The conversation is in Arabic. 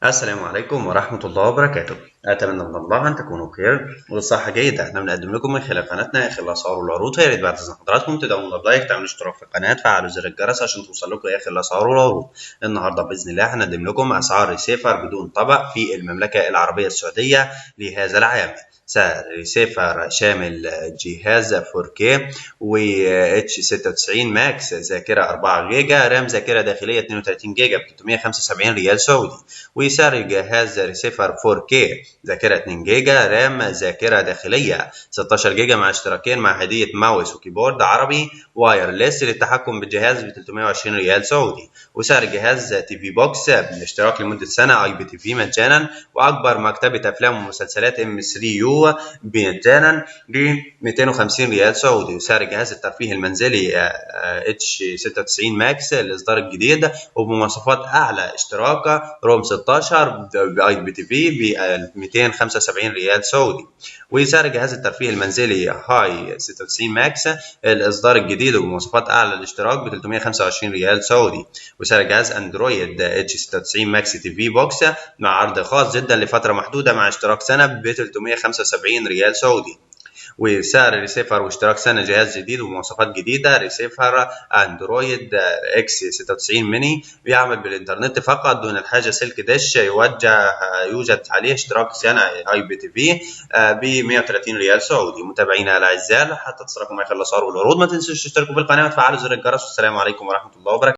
السلام عليكم ورحمة الله وبركاته. أتمنى من الله أن تكونوا بخير وبصحة جيدة. احنا بنقدم لكم من خلال قناتنا آخر الأسعار والعروض. يا ريت بعد إذن حضراتكم تدعمونا بلايك، تعملوا اشتراك في القناة، فعلوا زر الجرس عشان توصل لكم آخر الأسعار والعروض. النهارده بإذن الله هنقدم لكم أسعار ريسيفر بدون طبع في المملكة العربية السعودية لهذا العام. سعر ريسيفر شامل جهاز 4K و H96 ماكس، ذاكرة 4 جيجا، رام ذاكرة داخلية 32 جيجا ب 375 ريال سعودي. وسعر الجهاز ريسيفر 4K ذاكرة 2 جيجا، رام ذاكرة داخلية 16 جيجا مع اشتراكين مع هدية ماوس وكيبورد عربي وايرلس للتحكم بالجهاز ب 320 ريال سعودي. وسعر الجهاز تي في بوكس بالاشتراك لمدة سنة اي بي تي في مجانا، واكبر مكتبة افلام ومسلسلات ام 3 يو مجانا ب 250 ريال سعودي. وسعر جهاز الترفيه المنزلي اتش 96 ماكس الاصدار الجديد وبمواصفات اعلى، اشتراك روم 16 باي بي تي في ب 275 ريال سعودي. وسعر جهاز الترفيه المنزلي هاي 96 ماكس الاصدار الجديد وبمواصفات اعلى، الاشتراك ب 325 ريال سعودي. وسعر جهاز اندرويد اتش 96 ماكس تي في بوكس مع عرض خاص جدا لفتره محدوده مع اشتراك سنه ب 375 ريال سعودي. وسعر ريسيفر واشتراك سنة جهاز جديد ومواصفات جديدة، ريسيفر اندرويد اكس 96 ميني بيعمل بالانترنت فقط دون الحاجة سلك دش، يوجد عليه اشتراك سنة اي بي تي في ب 130 ريال سعودي. متابعينا الاعزاء، حتى تصلكم اخر الاسعار والعروض ما تنسوش تشتركوا في القناة وتفعلوا زر الجرس. والسلام عليكم ورحمة الله وبركاته.